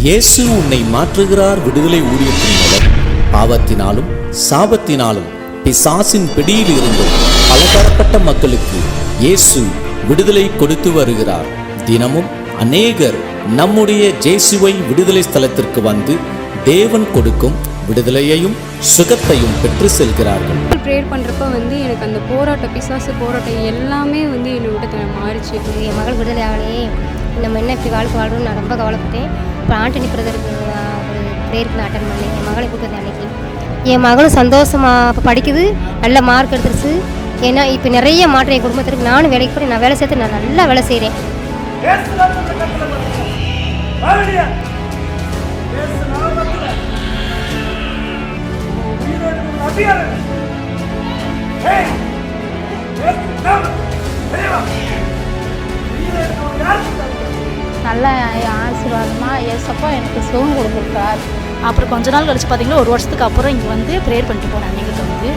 இயேசு உன்னை மாற்றுகிறார் விடுதலை ஊழியத்தின் மூலம் பாவத்தினாலும் சாபத்தினாலும் பிசாசின் பிடியில் இருந்தும் பலதரப்பட்ட மக்களுக்கு இயேசு விடுதலை கொடுத்து வருகிறார். தினமும் அநேகர் நம்முடைய ஜேசுவை விடுதலை ஸ்தலத்திற்கு வந்து தேவன் கொடுக்கும் விடுதலையையும் சுகத்தையும் பெற்று செல்கிறார்கள். ப்ரேயர் பண்ணுறப்ப எனக்கு அந்த போராட்டம், பிசாசு போராட்டம் எல்லாமே என்னை விட்டு மாறிச்சு. என் மகள் விடுதலை ஆகலையே, நம்ம என்ன இப்படி வாழ்க்கை நான் ரொம்ப கவலைப்பட்டேன். இப்போ ஆண்டனி பிரதருக்கு ஒரு ப்ரேயருக்கு நான் அட்டன் பண்ணேன். என் மகளை கூப்பிட்டு அன்னைக்கு என் மகளும் சந்தோஷமாக இப்போ படிக்குது, நல்ல மார்க் எடுத்துருச்சு. ஏன்னா இப்போ நிறைய மாற்றம் என் குடும்பத்திற்கு. நானும் வேலைக்கு போய் நான் வேலை சேர்த்து நான் நல்லா வேலை செய்கிறேன். நல்ல ஆசீர்வாதமாக ஏசப்பா எனக்கு சுகம் கொடுத்துருக்கார். அப்புறம் கொஞ்ச நாள் கழிச்சு பார்த்தீங்கன்னா 1 வருஷத்துக்கு அப்புறம் இங்கே வந்து ப்ரேயர் பண்ணிட்டு போனேன் அன்றைக்கிட்ட வந்து.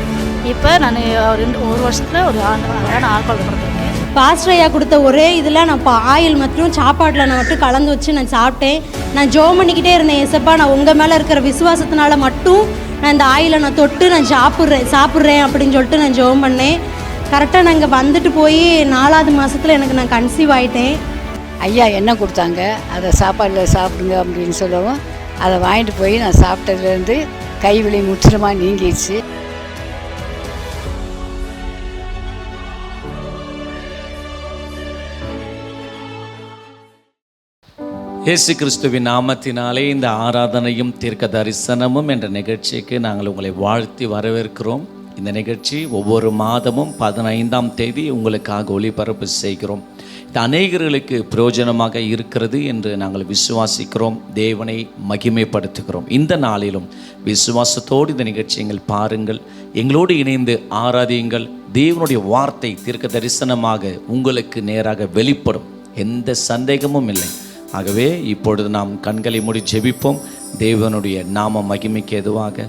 இப்போ நான் 1 வருஷத்தில் ஒரு ஆல்கஹால் கொடுத்துருக்கேன். பாஸ்டர் ஐயா கொடுத்த ஒரே இதில் நான் இப்போ ஆயில் மற்றும் சாப்பாட்டில் நான் மட்டும் கலந்து வச்சு நான் சாப்பிட்டேன். நான் ஜெபம் பண்ணிக்கிட்டே இருந்தேன், ஏசப்பா நான் உங்கள் மேலே இருக்கிற விசுவாசத்தினால மட்டும் நான் இந்த ஆயிலை நான் தொட்டு நான் சாப்பிட்றேன் அப்படின்னு சொல்லிட்டு நான் ஜெபம் பண்ணேன். கரெக்டாக நான் இங்கே வந்துட்டு போய் 4வது மாதத்தில் நான் கன்சீவ் ஆகிட்டேன். ஐயா என்ன கொடுத்தாங்க, அதை சாப்பாடில் சாப்பிடுங்க அப்படின்னு சொல்லவும் அதை வாங்கிட்டு போய் நான் சாப்பிட்டதுலேருந்து கைவலி முற்றிலுமாக நீங்கிடுச்சு. இயேசு கிறிஸ்துவின் நாமத்தினாலே இந்த ஆராதனையும் தீர்க்க தரிசனமும் என்ற நிகழ்ச்சிக்கு நாங்கள் உங்களை வாழ்த்தி வரவேற்கிறோம். இந்த நிகழ்ச்சி ஒவ்வொரு மாதமும் 15ஆம் தேதி உங்களுக்காக ஒளிபரப்பு செய்கிறோம். இது அநேகர்களுக்கு பிரயோஜனமாக இருக்கிறது என்று நாங்கள் விசுவாசிக்கிறோம். தேவனை மகிமைப்படுத்துகிறோம். இந்த நாளிலும் விசுவாசத்தோடு இந்த நிகழ்ச்சியை பாருங்கள், எங்களோடு இணைந்து ஆராதியுங்கள். தேவனுடைய வார்த்தை தீர்க்க தரிசனமாக உங்களுக்கு நேராக வெளிப்படும், எந்த சந்தேகமும் இல்லை. ஆகவே இப்பொழுது நாம் கண்களை மூடி ஜெபிப்போம். தேவனுடைய நாம மகிமைக்கு எதுவாக.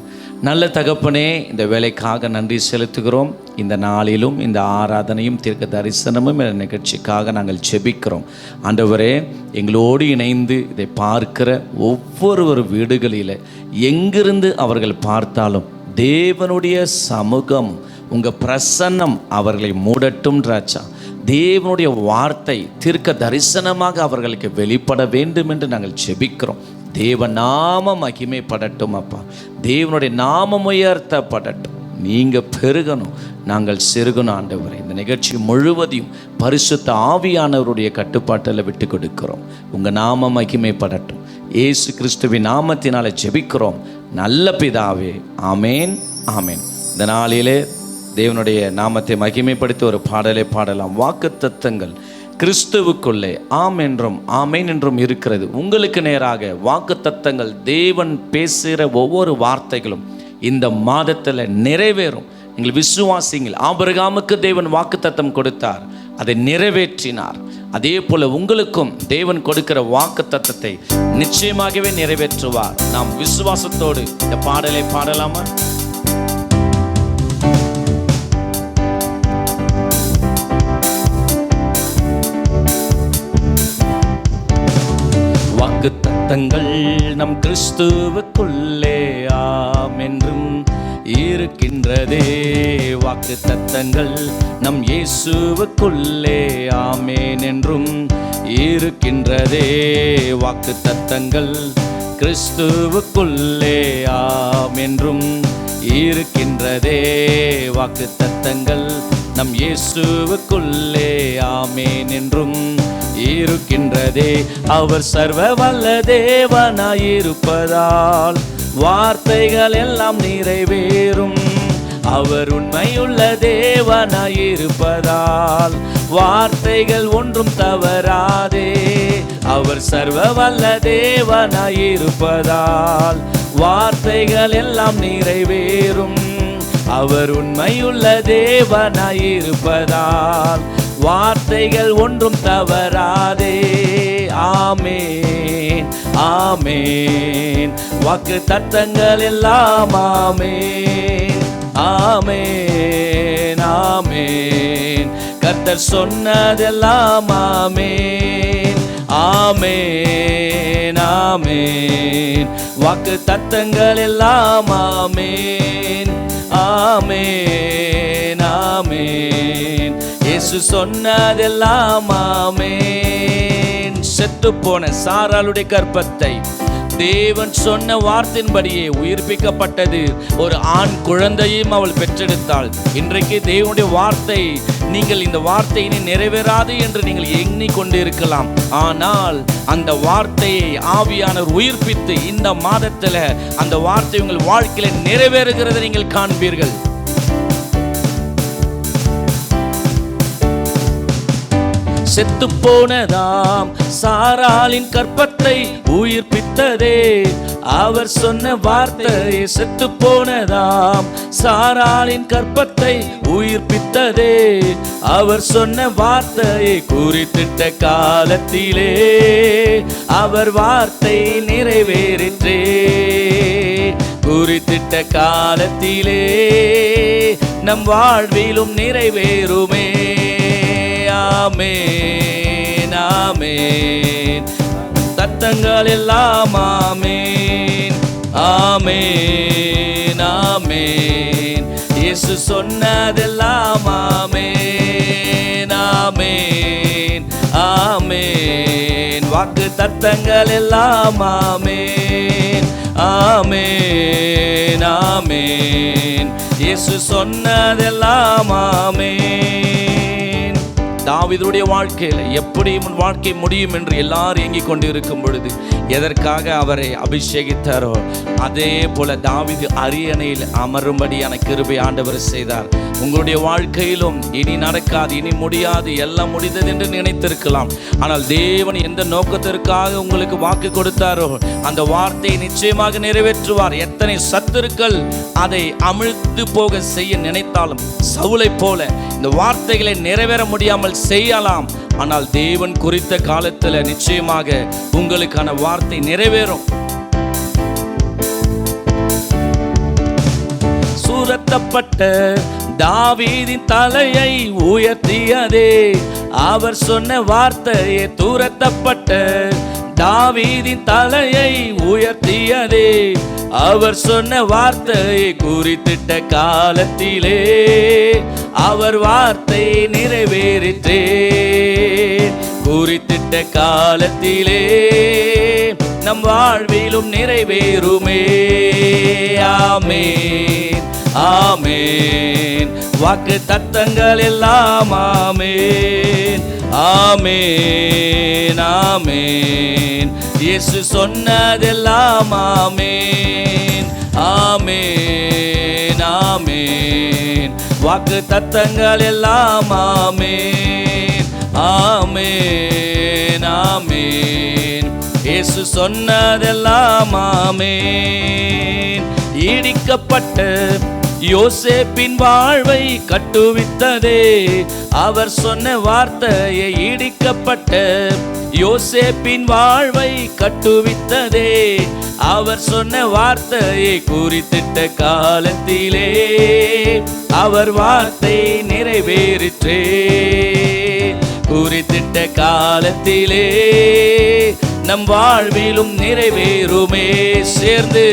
நல்ல தகப்பனே, இந்த வேலைக்காக நன்றி செலுத்துகிறோம். இந்த நாளிலும் இந்த ஆராதனையும் தீர்க்க தரிசனமும் இந்த நிகழ்ச்சிக்காக நாங்கள் ஜெபிக்கிறோம். ஆண்டவரே, எங்களோடு இணைந்து இதை பார்க்கிற ஒவ்வொரு வீடுகளில் எங்கிருந்து அவர்கள் பார்த்தாலும் தேவனுடைய சமூகம், உங்கள் பிரசன்னம் அவர்களை மூடட்டும் ராஜா. தேவனுடைய வார்த்தை தீர்க்க தரிசனமாக அவர்களுக்கு வெளிப்பட வேண்டும் என்று நாங்கள் ஜெபிக்கிறோம். தேவ நாமம் மகிமைப்படட்டும் அப்பா. தேவனுடைய நாமம் உயர்த்தப்படட்டும். நீங்கள் பெருகணும், நாங்கள் சிறுகணும் ஆண்டவரே. இந்த நிகழ்ச்சி முழுவதையும் பரிசுத்த ஆவியானவருடைய கட்டுப்பாட்டில் விட்டு கொடுக்கிறோம். உங்கள் நாமம் மகிமைப்படட்டும். இயேசு கிறிஸ்துவின் நாமத்தினால ஜெபிக்கிறோம் நல்ல பிதாவே, ஆமேன் ஆமேன். இந்த நாளிலே தேவனுடைய நாமத்தை மகிமைப்படுத்தி ஒரு பாடலை பாடலாம். வாக்குத்தத்தங்கள் கிறிஸ்துவுக்குள்ளே ஆம் என்றும் ஆமேன் என்றும் இருக்கிறது. உங்களுக்கு நேராக வாக்குத்தத்தங்கள், தேவன் பேசுகிற ஒவ்வொரு வார்த்தைகளும் இந்த மாதத்தில் நிறைவேறும். நீங்கள் விசுவாசிங்கள். ஆபிரகாமுக்கு தேவன் வாக்குத்தத்தம் கொடுத்தார், அதை நிறைவேற்றினார். அதே போல உங்களுக்கும் தேவன் கொடுக்கிற வாக்குத்தத்தத்தை நிச்சயமாகவே நிறைவேற்றுவார். நாம் விசுவாசத்தோடு இந்த பாடலை பாடலாமா? வாக்குத்தத்தங்கள் நம் கிறிஸ்துவுக்குள்ளே ஆம் என்றும் இருக்கின்றதே. வாக்குத்தத்தங்கள் நம் இயேசுவுக்குள்ளே ஆமேன் என்றும் இருக்கின்றதே. வாக்குத்தத்தங்கள் கிறிஸ்துவுக்குள்ளே ஆம் என்றும் இருக்கின்றதே. வாக்குத்தத்தங்கள் நம் இயேசுவுக்குள்ளே ஆமேன் என்றும் இருக்கின்றதே. அவர் சர்வ வல்ல தேவனாயிருப்பதால் வார்த்தைகள் எல்லாம் நிறைவேறும். அவர் உண்மையுள்ள தேவனாயிருப்பதால் வார்த்தைகள் ஒன்றும் தவறாதே. அவர் சர்வ வல்ல தேவனாயிருப்பதால் வார்த்தைகள் எல்லாம் நிறைவேறும். அவர் உண்மையுள்ள தேவனாயிருப்பதால் வார்த்தைகள் ஒன்றும் தவறாதே. ஆமேன் ஆமேன். வாக்கு தத்தங்கள் எல்லாம் ஆமேன் ஆமேன் ஆமேன். கர்த்தர் சொன்னதெல்லாம் ஆமேன் ஆமேன் ஆமேன். வாக்கு தத்தங்கள் எல்லாம் ஆமேன், ஆமேன், ஆமேன். இயேசு சொன்னதெல்லாம் ஆமேன். செத்து போன சாராளுடைய கர்ப்பத்தை தேவன் சொன்ன வார்த்தையின்படியே உயிர்ப்பிக்கப்பட்டது. ஒரு ஆண் குழந்தையும் அவள் பெற்றெடுத்தாள். இன்றைக்கு தேவனுடைய வார்த்தை, நீங்கள் இந்த வார்த்தை இனி நிறைவேறாது என்று நீங்கள் எண்ணிக்கொண்டு இருக்கலாம். ஆனால் அந்த வார்த்தையை ஆவியானவர் உயிர்ப்பித்து இந்த மாதத்தில் அந்த வார்த்தை உங்கள் வாழ்க்கையில நிறைவேறுகிறதை நீங்கள் காண்பீர்கள். செத்து போனதாம் சாராளின் கற்பத்தை உயிர்ப்பித்ததே அவர் சொன்ன வார்த்தையே. செத்து போனதாம் சாராளின் கற்பத்தை உயிர்ப்பித்ததே அவர் சொன்ன வார்த்தையை. குறித்திட்ட காலத்திலே அவர் வார்த்தை நிறைவேறிற்றே. குறித்திட்ட காலத்திலே நம் வாழ்விலும் நிறைவேறுமே. ஆமேன், ஆமேன். தத்தங்கள் எல்லாம் ஆமேன், ஆமேன், ஆமேன். இயேசு சொன்னதெல்லாம் ஆமேன், ஆமேன், ஆமேன். வாக்கு தத்தங்கள் எல்லாம் ஆமேன், ஆமேன், ஆமேன். இயேசு சொன்னதெல்லாம் ஆமேன். தாவீதுடைய வாழ்க்கையில எப்படி வாழ்க்கை முடியும் என்று எல்லாரும் ஏங்கிக் கொண்டு இருக்கும் பொழுது எதற்காக அவரை அபிஷேகித்தாரோ அதே போல தாவீது அரியணையில் அமரும்படியான கிருபை ஆண்டவர் செய்தார். உங்களுடைய வாழ்க்கையிலும் இனி நடக்காது, இனி முடியாது, எல்லாம் முடிந்தது என்று நினைத்திருக்கலாம். ஆனால் தேவன் எந்த நோக்கத்திற்காக உங்களுக்கு வாக்கு கொடுத்தாரோ அந்த வார்த்தையை நிச்சயமாக நிறைவேற்றுவார். எத்தனை சத்துருக்கள் அதை அமிழ்த்து போக செய்ய நினைத்தாலும் சவுலை போல இந்த வார்த்தைகளை நிறைவேற முடியாமல் செய்யலாம். ஆனால் தேவன் குறித்த காலத்தில் நிச்சயமாக உங்களுக்கான வார்த்தை நிறைவேறும். சூரத்தப்பட்ட தாவீதின் தலையை உயர்த்தியதே அவர் சொன்ன வார்த்தையே. தூரத்தப்பட்ட தாவீதின் தலையை உயர்த்தியதே அவர் சொன்ன வார்த்தையை. குறித்திட்ட காலத்திலே அவர் வார்த்தை நிறைவேறிற்றே. குறித்திட்ட காலத்திலே நம் வாழ்விலும் நிறைவேறுமே. ஆமேன், ஆமேன். வாக்கு தத்தங்கள் எல்லாம் ஆமேன், ஆமேன், ஆமேன். இயேசு சொன்னதெல்லாம் ஆமேன், ஆமேன், ஆமேன். வாக்கு தத்தங்கள் எல்லாம் ஆமேன், ஆமேன், ஆமேன். இயேசு சொன்னதெல்லாம் ஆமேன். இடிக்கப்பட்ட யோசேப்பின் வாழ்வை கட்டுவித்ததே அவர் சொன்ன வார்த்தையை. இடிக்கப்பட்ட யோசேப்பின் வாழ்வை கட்டுவித்ததே அவர் சொன்ன வார்த்தையை. குறித்திட்ட காலத்திலே அவர் வார்த்தை நிறைவேறிற்றே. குறித்திட்ட காலத்திலே நம் வாழ்விலும் நிறைவேறுமே. சேர்ந்து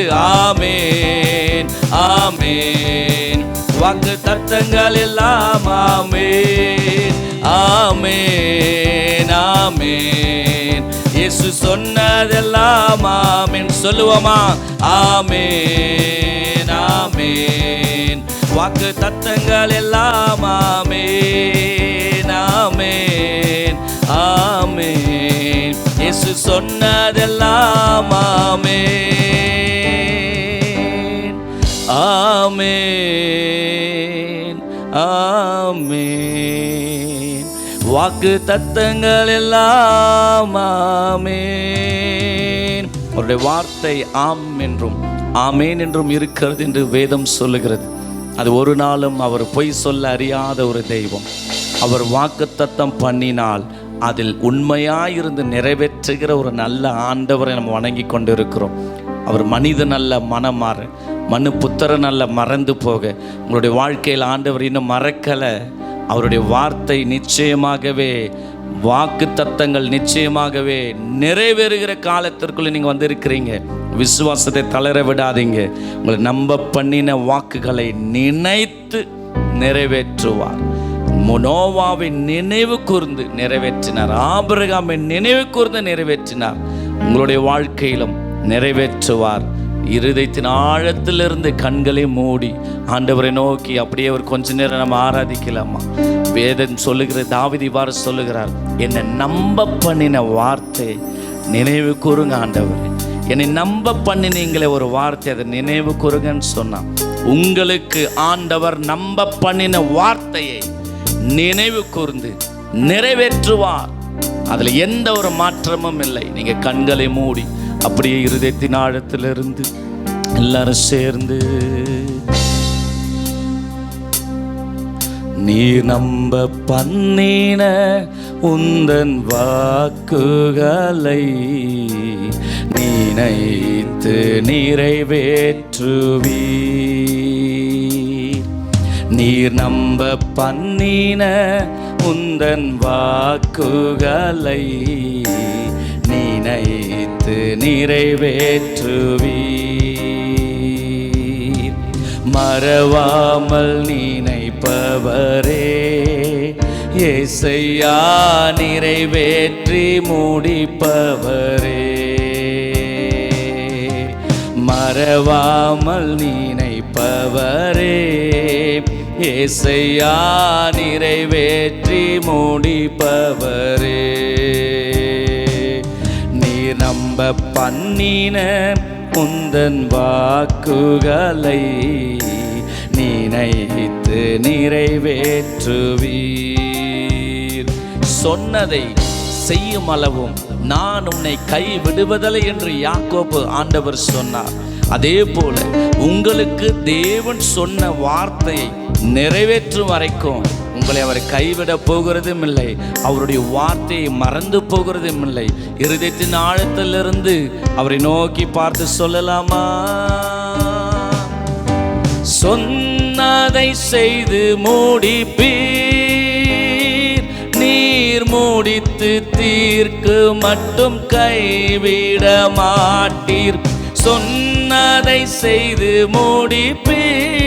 ஆமேன், ஆமேன். வாக்கு தத்தங்கள் எல்லாம் ஆமேன், ஆமேன், ஆமேன். இயேசு சொன்னதெல்லாம் ஆமேன். சொல்லுவோமா? ஆமேன், ஆமேன். வாக்கு தத்தங்கள் எல்லாம் ஆமேன், ஆமேன், ஆமேன். இயேசு சொன்னதெல்லாம் ஆமேன், ஆமேன், ஆமேன். வாக்கு தத்தங்கள் எல்லாம் ஆமேன். அவருடைய வார்த்தை ஆம் என்றும் ஆமேன் என்றும் இருக்கிறது என்று வேதம் சொல்லுகிறது. அது ஒரு நாளும் அவர் பொய் சொல்ல அறியாத ஒரு தெய்வம். அவர் வாக்குத்தத்தம் பண்ணினால் அதில் உண்மையாயிருந்து நிறைவேற்றுகிற ஒரு நல்ல ஆண்டவரை நம்ம வணங்கி கொண்டு இருக்கிறோம். அவர் மனிதன் அல்ல, மனமாற மனு புத்திரன் அல்ல, மறந்து போக. உங்களுடைய வாழ்க்கையில் ஆண்டவர் இன்னும் மறக்கலை. அவருடைய வார்த்தை நிச்சயமாகவே வாக்கு தத்தங்கள் நிச்சயமாகவே நிறைவேறுகிற காலத்திற்குள்ள நீங்கள் வந்திருக்கிறீங்க. விசுவாசத்தை தளர விடாதீங்க. உங்களை நம்ப பண்ணின வாக்குகளை நினைத்து நிறைவேற்றுவார். நோவாவை நினைவு கூர்ந்து நிறைவேற்றினார். ஆபிரகாமை நினைவு கூர்ந்து நிறைவேற்றினார். உங்களுடைய வாழ்க்கையிலும் நிறைவேற்றுவார். இருதயத்தின் ஆழத்திலிருந்து கண்களை மூடி ஆண்டவரை நோக்கி அப்படியே ஒரு கொஞ்ச நேரம் நம்ம ஆராதிக்கலாமா? வேதம் சொல்லுகிற தாவீது இவ்வாறு சொல்லுகிறார், என்னை நம்ப பண்ணின வார்த்தை நினைவு கூறுங்க ஆண்டவர். என்னை நம்ப பண்ணினீங்களே ஒரு வார்த்தை, அதை நினைவு கூறுங்கன்னு சொன்னான். உங்களுக்கு ஆண்டவர் நம்ப பண்ணின வார்த்தையை நினைவு கூர்ந்து நிறைவேற்றுவார். அதில் எந்த ஒரு மாற்றமும் இல்லை. நீங்க கண்களை மூடி அப்படியே இருதயத்தின் ஆழத்திலிருந்து எல்லாரும் சேர்ந்து, நீ நம்ப பண்ணின உந்தன் வாக்குகளை நினைத்து நிறைவேற்றுவீர். நீர் நம்ப பண்ணின உந்தன் வாக்குகளை நினைத்து நிறைவேற்றுவீர். மறவாமல் நினைப்பவரே இயேசையா, நிறைவேற்றி முடிப்பவரே. மறவாமல் நினைப்பவரே இயேசையா, நிறைவேற்றி முடிப்பவரே. நீர் நம்ப பண்ணின உந்தன் வாக்குகளை நினைத்து நிறைவேற்றுவீர். சொன்னதை செய்யும் அளவும் நான் உன்னை கைவிடுவதில்லை என்று யாக்கோபு ஆண்டவர் சொன்னார். அதே போல உங்களுக்கு தேவன் சொன்ன வார்த்தையை நிறைவேற்றும் வரைக்கும் உங்களை அவர் கைவிட போகிறதும் இல்லை. அவருடைய வார்த்தையை மறந்து போகிறதும் இல்லை. இருதயத்தின் ஆழத்திலிருந்து அவரை நோக்கி பார்த்து சொல்லலாமா? சொன்னதை செய்து முடிப்பீர், நீர் முடித்து தீர்க்கு மட்டும் கைவிட மாட்டீர். சொன்னதை செய்து முடிப்பீர்,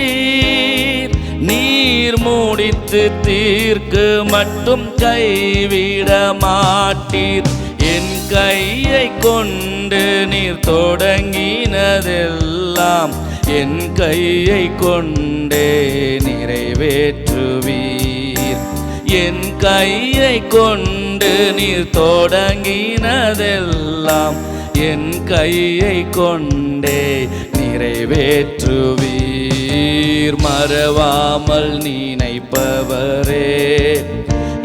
நீர் முடித்து தீர்க்கு மட்டும் கைவிட மாட்டீர். என் கையை கொண்டு நீர் தொடங்கினதெல்லாம் என் கையை கொண்டே நிறைவேற்றுவீர். என் கையை கொண்டு நீர் தொடங்கினதெல்லாம் என் கையை கொண்டே நிறைவேற்றுவீர். மறவாமல் நினைப்பவரே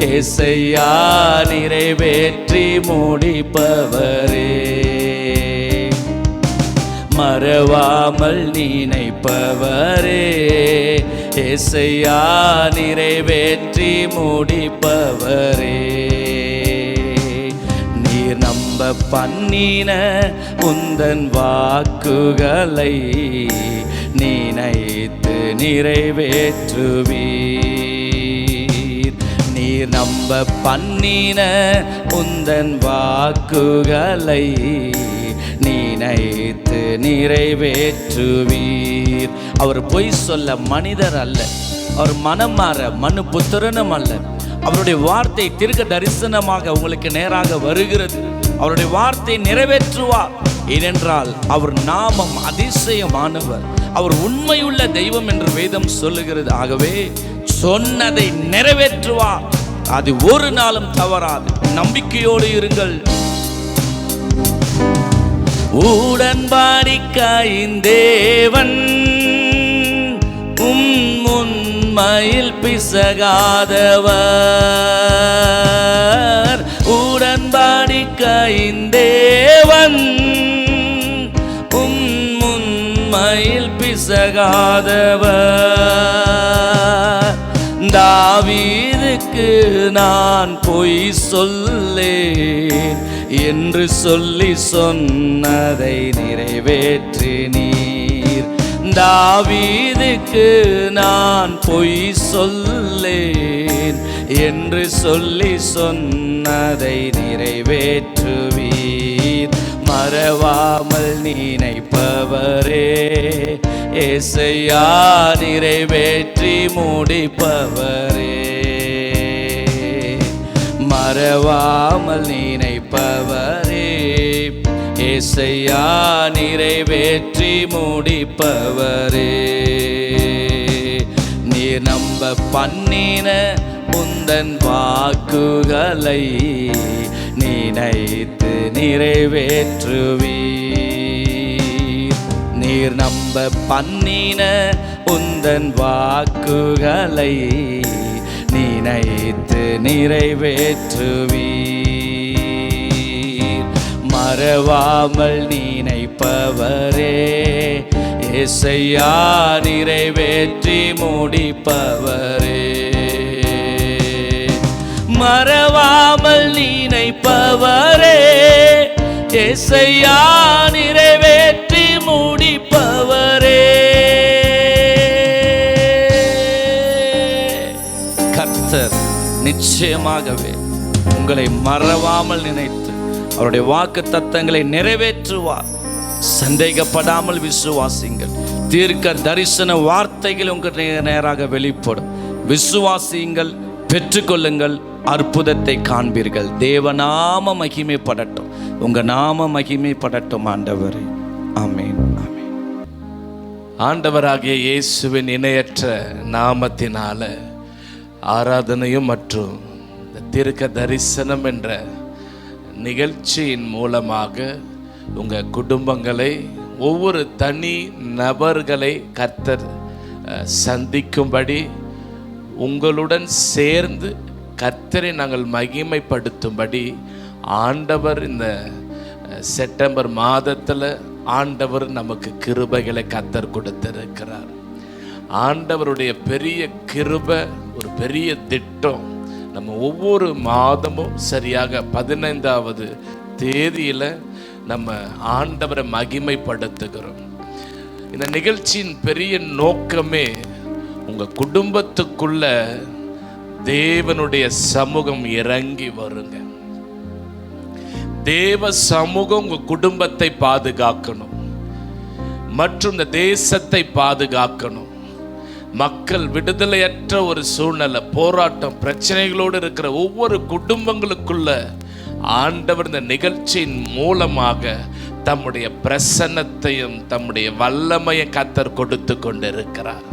இயேசையா, நிறைவேற்றி முடிப்பவரே. மறவாமல் நினைப்பவரே இயேசையா, நிறைவேற்றி முடிப்பவரே. நீர் நம்ப பண்ணின உந்தன் வாக்குகளை நினைத்து நிறைவேற்றுவீர். நீர் நம்ப பண்ணின உந்தன் வாக்குகளை நினைத்து நிறைவேற்றுவீர். அவர் பொய் சொல்ல மனிதர் அல்ல, அவர் மனம் மாற மனு புத்திரனும் அல்ல. அவருடைய வார்த்தை தீர்க்க தரிசனமாக உங்களுக்கு நேராக வருகிறது. அவருடைய வார்த்தை நிறைவேற்றுவார். ஏனென்றால் அவர் நாமம் அதிசயமானவர், அவர் உண்மையுள்ள தெய்வம் என்று வேதம் சொல்லுகிறது. ஆகவே சொன்னதை நிறைவேற்றுவார். அது ஒரு நாளும் தவறாது. நம்பிக்கையோடு இருங்கள். உடன்படிக்கையின் தேவன் உண்மையில் பிசகாதவர். உடன்படிக்கையின் தேவன் உண்மையில் பிசகாதவர். தாவீதுக்கு நான் பொய் சொல்லேன் என்று சொல்லி சொன்னதை நிறைவேற்றினீர். தாவீதுக்கு நான் பொய் சொல்லேன் என்று சொல்லி சொன்னதை நிறைவேற்றுவீர். மறவாமல் நினைப்பவரே ஏசையா, நிறைவேற்றி முடிப்பவரே. மறவாமல் நினைப்பவரே ஏசையா, நிறைவேற்றி முடிப்பவரே. நீர் நம்ப பண்ணின உந்தன் வாக்குகளை நினைத்து நிறைவேற்றுவீர். நீர் நம்ப பண்ணின உந்தன் வாக்குகளை நினைத்து நிறைவேற்றுவீர். மறவாமல் நினைப்பவரே ஏசையா, நிறைவேற்றி முடிப்பவரே. மறவாமல் நினைப்பவரே ஏசையா, நிறைவேற்றி முடிப்பவரே. கர்த்தர் நிச்சயமாகவே உங்களை மறவாமல் நினைத்து அவருடைய வாக்கு தத்தங்களை நிறைவேற்றுவார். சந்தேகப்படாமல் விசுவாசிங்கள். தீர்க்க தரிசன வார்த்தைகள் உங்களுக்கு நேராக வெளிப்படும். விசுவாசியுங்கள், பெற்றுக்கொள்ளுங்கள், அற்புதத்தை காண்பீர்கள். தேவநாம மகிமைப்படட்டும், உங்க நாம மகிமைப்படட்டும் ஆண்டவரே. ஆமென், ஆமென். ஆண்டவராகிய இயேசுவின் இணையற்ற நாமத்தினால ஆராதனையும் மற்றும் தீர்க்க தரிசனம் என்ற நிகழ்ச்சியின் மூலமாக உங்கள் குடும்பங்களை, ஒவ்வொரு தனி நபர்களை கர்த்தர் சந்திக்கும்படி, உங்களுடன் சேர்ந்து கர்த்தரை நாங்கள் மகிமைப்படுத்தும்படி ஆண்டவர் இந்த செப்டம்பர் மாதத்தில் ஆண்டவர் நமக்கு கிருபைகளை கர்த்தர் கொடுத்திருக்கிறார். ஆண்டவருடைய பெரிய கிருபை, ஒரு பெரிய திட்டம். நம்ம ஒவ்வொரு மாதமும் சரியாக 15வது தேதியில் நம்ம ஆண்டவரை மகிமைப்படுத்துகிறோம். இந்த நிகழ்ச்சியின் பெரிய நோக்கமே உங்கள் குடும்பத்துக்குள்ள தேவனுடைய சமூகம் இறங்கி வருங்க. தேவ சமூகம் உங்கள் குடும்பத்தை பாதுகாக்கணும் மற்றும் இந்த தேசத்தை பாதுகாக்கணும். மக்கள் விடுதலையற்ற ஒரு சூழ்நிலை, போராட்டம், பிரச்சனைகளோடு இருக்கிற ஒவ்வொரு குடும்பங்களுக்குள்ள ஆண்டவர் இந்த நிகழ்ச்சியின் மூலமாக தம்முடைய பிரசன்னத்தையும் தம்முடைய வல்லமையை கர்த்தர் கொடுத்து கொண்டிருக்கிறார்.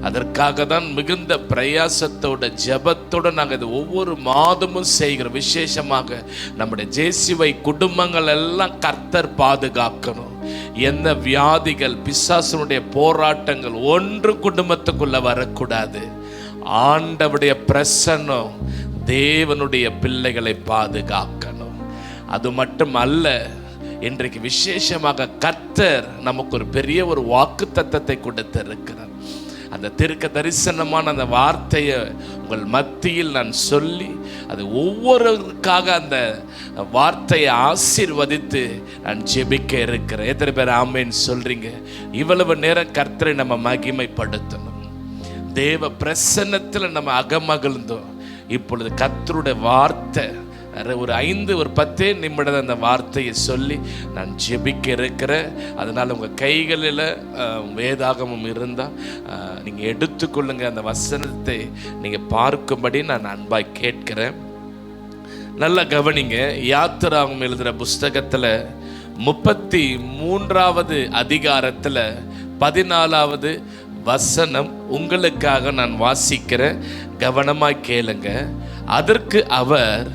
அதற்காக தான் மிகுந்த பிரயாசத்தோட ஜெபத்தோட நாங்கள் இது ஒவ்வொரு மாதமும் செய்கிறோம். விசேஷமாக நம்முடைய ஜேசிவை குடும்பங்கள் எல்லாம் கர்த்தர் பாதுகாக்கணும். எந்த வியாதிகள், பிசாசுனுடைய போராட்டங்கள் ஒன்று குடும்பத்துக்குள்ள வரக்கூடாது. ஆண்டவருடைய பிரசன்னம் தேவனுடைய பிள்ளைகளை பாதுகாக்கணும். அது மட்டும் அல்ல, இன்றைக்கு விசேஷமாக கர்த்தர் நமக்கு ஒரு பெரிய ஒரு வாக்கு தத்தத்தை கொடுத்திருக்கிறார். அந்த தீர்க்க தரிசனமான அந்த வார்த்தையை உங்கள் மத்தியில் நான் சொல்லி, அது ஒவ்வொருவருக்காக அந்த வார்த்தையை ஆசீர்வதித்து நான் ஜெபிக்க இருக்கிறேன். எத்தனை பேர் ஆமேன்னு சொல்றீங்க? இவ்வளவு நேரம் கர்த்தரை நம்ம மகிமைப்படுத்தணும். தேவ பிரசன்னத்தில் நம்ம அகமகிழ்ந்தோம். இப்பொழுது கர்த்தருடைய வார்த்தை ஒரு 10 நிமிடம் அந்த வார்த்தையை சொல்லி நான் ஜெபிக்க இருக்கிறேன். அதனால் உங்கள் கைகளில் வேதாகமம் இருந்தால் நீங்கள் எடுத்துக்கொள்ளுங்க. அந்த வசனத்தை நீங்கள் பார்க்கும்படி நான் அன்பாய் கேட்கிறேன். நல்லா கவனிங்க. யாத்திராகமம் எழுதுகிற புஸ்தகத்தில் 33வது அதிகாரத்தில் 14வது வசனம் உங்களுக்காக நான் வாசிக்கிறேன். கவனமாய் கேளுங்க. அதற்கு அவர்,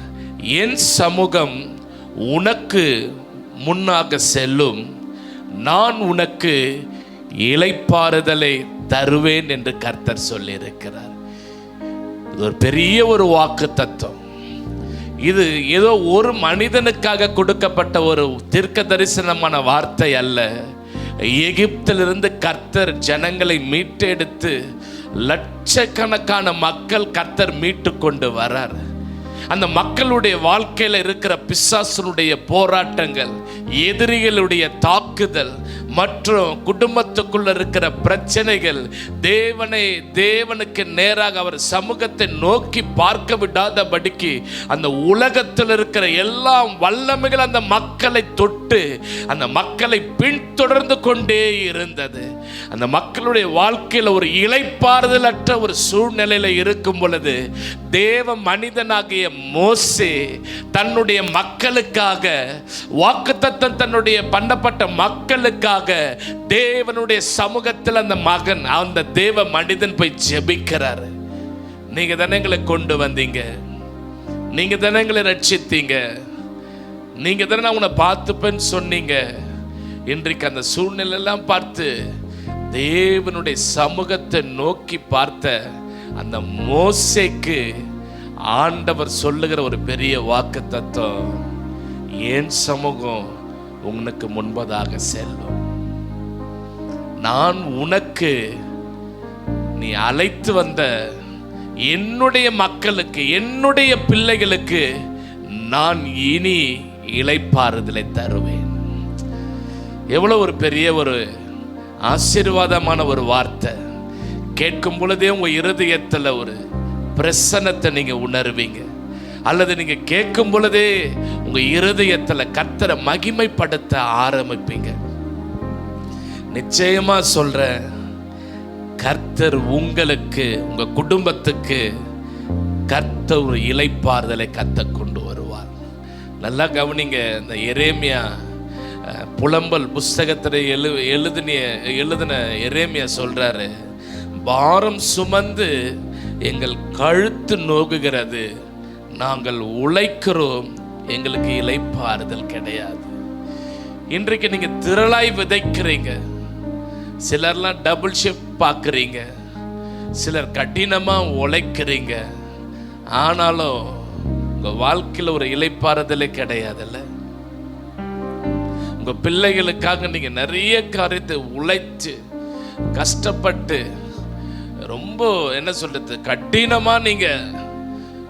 என் சமூகம் உனக்கு முன்னாக செல்லும், நான் உனக்கு இளைப்பாறுதலை தருவேன் என்று கர்த்தர் சொல்லியிருக்கிறார். இது ஒரு பெரிய ஒரு வாக்கு தத்துவம். இது ஏதோ ஒரு மனிதனுக்காக கொடுக்கப்பட்ட ஒரு தீர்க்க தரிசனமான வார்த்தை அல்ல. எகிப்திலிருந்து கர்த்தர் ஜனங்களை மீட்டெடுத்து லட்சக்கணக்கான மக்கள் கர்த்தர் மீட்டு கொண்டு வரார். அந்த மக்களுடைய வாழ்க்கையில் இருக்கிற பிசாசுனுடைய போராட்டங்கள், எதிரிகளுடைய தாக்குதல், மற்றும் குடும்பத்துக்குள்ள இருக்கிற பிரச்சனைகள் தேவனுக்கு நேராக அவர் சமூகத்தை நோக்கி பார்க்க விடாதபடிக்கு அந்த உலகத்தில் இருக்கிற எல்லா வல்லமைகள் அந்த மக்களை தொட்டு அந்த மக்களை பின்தொடர்ந்து கொண்டே இருந்தது. அந்த மக்களுடைய வாழ்க்கையில் ஒரு இளைப்பாறுதல் அற்ற ஒரு சூழ்நிலையில இருக்கும் பொழுது தேவ மனிதனாகிய மோசே தன்னுடைய மக்களுக்காக வாக்குத்தத்தம் தன்னுடைய பண்ணப்பட்ட மக்களுக்காக தேவனுடைய சமூகத்தில் அந்த தேவ மனிதன் போய் ஜெபிக்கிறாரு. நீங்க தானே எங்களை கொண்டு வந்தீங்க, நீங்க தானே எங்களை ரட்சித்தீங்க, நீங்க தானே நான் உன்னை பார்த்துப்பேன்னு சொன்னீங்க. இன்றைக்கு அந்த சூழ்நிலையெல்லாம் பார்த்து தேவனுடைய சமூகத்தை நோக்கி பார்த்த அந்த மோசேக்கு ஆண்டவர் சொல்லுகிற ஒரு பெரிய வாக்குத்தத்தம், என் சமூகம் உனக்கு முன்பதாக செல்லும். நான் உனக்கு நீ அழைத்து வந்த என்னுடைய மக்களுக்கு, என்னுடைய பிள்ளைகளுக்கு நான் இனி இளைப்பாறுதலை தருவேன். எவ்வளவு ஒரு பெரிய ஒரு ஆசீர்வாதமான ஒரு வார்த்தை. கேட்கும் பொழுதே உங்க இருதயத்தில் ஒரு பிரசன்னத்தை நீங்க உணர்வீங்க, அல்லது நீங்க கேட்கும் பொழுதே உங்க இருதயத்தில் கர்த்தரை மகிமைப்படுத்த ஆரம்பிப்பீங்க. நிச்சயமா சொல்ற, கர்த்தர் உங்களுக்கு, உங்க குடும்பத்துக்கு கர்த்தர் ஒரு இளைப்பாறுதலை கொண்டு வருவார். நல்லா கவனிங்க. இந்த எரேமியா புலம்பல் புஸ்தகத்தில் எழுதின எரேமியா சொல்றாரு, பாரம் சுமந்து எங்கள் கழுத்து நோகுகிறது, நாங்கள் உழைக்கிறோம், எங்களுக்கு இளைப்பாறுதல் கிடையாது. இன்றைக்கு நீங்க திரளாய் விதைக்கிறீங்க, சிலர்லாம் டபுள் ஷிஃப்ட் பார்க்குறீங்க, சிலர் கடினமா உழைக்கிறீங்க, ஆனாலும் உங்க வாழ்க்கையில் ஒரு இளைப்பாறுதலே கிடையாதுல்ல. உங்க பிள்ளைகளுக்காக நீங்க நிறைய காரியத்தை உழைச்சு கஷ்டப்பட்டு ரொம்ப என்ன சொல்றது கடினமா நீங்க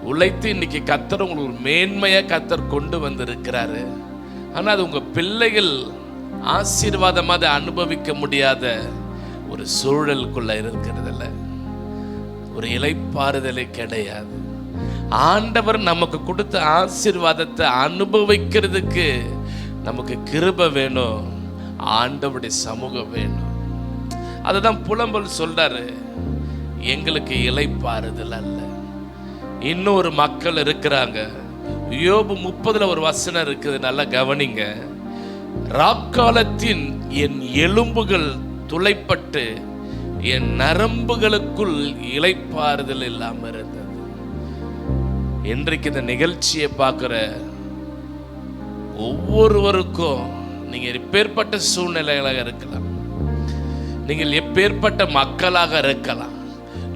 உழைத்து இன்னைக்கு கர்த்தர் உங்களுக்கு மேன்மையா கர்த்தர் கொண்டு வந்திருக்கிறாரு. ஆனா அது உங்க பிள்ளைகள் ஆசீர்வாதமா அதை அனுபவிக்க முடியாத ஒரு சூழலுக்குள்ள இருக்கிறதுல ஒரு இளைப்பாறுதலே கிடையாது. ஆண்டவர் நமக்கு கொடுத்த ஆசீர்வாதத்தை அனுபவிக்கிறதுக்கு நமக்கு கிருபை வேணும், ஆண்டவருடைய சமூகம் வேணும். அதுதான் புலம்பல் சொல்றாரு, எங்களுக்கு இளைப்பாறுதல் அல்ல. இன்னொரு மக்கள் இருக்கிறாங்க. யோபு 30 ஒரு வசனம் இருக்குது, நல்லா கவனிங்க. ராக்காலத்தின் என் எலும்புகள் துளைப்பட்டு என் நரம்புகளுக்குள் இளைப்பாறுதல் இல்லாம இருந்தது. இன்றைக்கு இந்த நிகழ்ச்சியை பார்க்கிற ஒவ்வொருவருக்கும் நீங்க எப்பேற்பட்ட சூழ்நிலைகளாக இருக்கலாம், நீங்கள் எப்பேற்பட்ட மக்களாக இருக்கலாம்,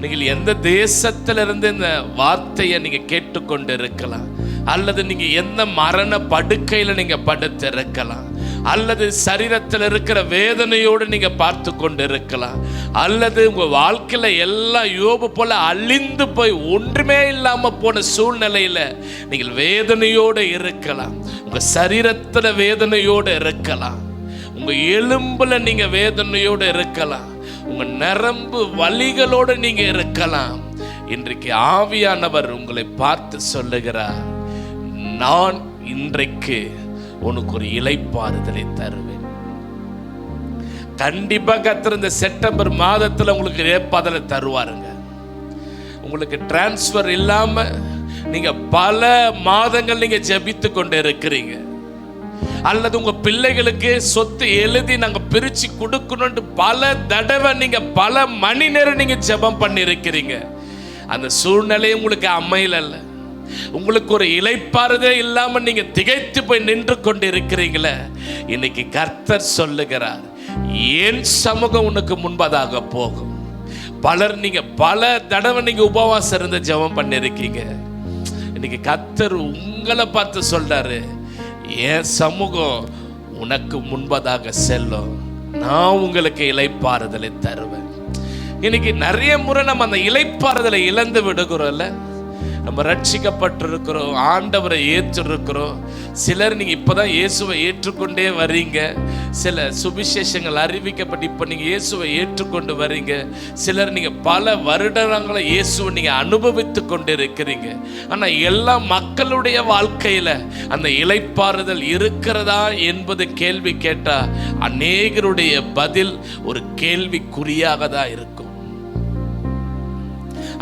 நீங்கள் எந்த தேசத்திலிருந்து இந்த வார்த்தையை நீங்க கேட்டுக்கொண்டு இருக்கலாம், அல்லது நீங்க எந்த மரண படுக்கையில நீங்க படுத்து இருக்கலாம், அல்லது சரீரத்தில் இருக்கிற வேதனையோடு நீங்க பார்த்து கொண்டு இருக்கலாம், அல்லது உங்க வாழ்க்கையில எல்லாம் யோபு போல அழிந்து போய் ஒன்றுமே இல்லாம போன சூழ்நிலையில நீங்கள் வேதனையோடு இருக்கலாம், உங்க சரீரத்துல வேதனையோடு இருக்கலாம், உங்க எலும்புல நீங்க வேதனையோடு இருக்கலாம், உங்க நரம்பு வலிகளோடு நீங்க இருக்கலாம். இன்றைக்கு ஆவியானவர் உங்களை பார்த்து சொல்லுகிறார், நான் இன்றைக்கு உனக்கு ஒரு இளைப்பாறுதலை தருவேன். கண்டிப்பா கர்த்தர் இந்த செப்டம்பர் மாதத்துல உங்களுக்கு இளைப்பாறுதலை தருவாருங்க. உங்களுக்கு டிரான்ஸ்ஃபர் இல்லாம நீங்க பல மாதங்கள் நீங்க ஜெபித்து கொண்டு இருக்கிறீங்க, அல்லது உங்க பிள்ளைகளுக்கு சொத்து எழுதி நாங்க பிரிச்சு கொடுக்கணும்னு பல தடவை நீங்க பல மணி நேரம் நீங்க ஜெபம் பண்ணி இருக்கிறீங்க. அந்த சூழ்நிலை உங்களுக்கு அமையல, உங்களுக்கு ஒரு இளைப்பாறுதல் இல்லாம நீங்க திகைத்து போய் நின்று கொண்டு இருக்கிறீங்களே. இன்னைக்கு கர்த்தர் சொல்லுகிறார், என் சமூகம் உனக்கு முன்பதாக போகும். பலர் நீங்க பல தடவை நீங்க உபவாசம் இருந்து ஜெபம் பண்ணிருக்கீங்க. இன்னைக்கு கர்த்தர் உங்களை பார்த்து சொல்றாரு, என் சமூகம் உனக்கு முன்பதாக செல்லும், நான் உங்களுக்கு இளைப்பாறுதலை தருவேன். இன்னைக்கு நிறைய முறை நம்ம அந்த இளைப்பாறுதலை இழந்து விடுகிறோம்ல. நம்ம ரட்சிக்கப்பட்டிருக்கிறோம், ஆண்டவரை ஏற்றிருக்கிறோம். சிலர் நீங்கள் இப்போ தான் இயேசுவை ஏற்றுக்கொண்டே வர்றீங்க. சில சுவிசேஷங்கள் அறிவிக்கப்பட்டு இப்போ நீங்கள் இயேசுவை ஏற்றுக்கொண்டு வர்றீங்க. சிலர் நீங்கள் பல வருடங்களை இயேசுவை நீங்கள் அனுபவித்து கொண்டு இருக்கிறீங்க. ஆனால் எல்லா மக்களுடைய வாழ்க்கையில் அந்த இளைப்பாறுதல் இருக்கிறதா என்பது கேள்வி கேட்டால் அநேகருடைய பதில் ஒரு கேள்விக்குறியாக தான் இருக்கும்.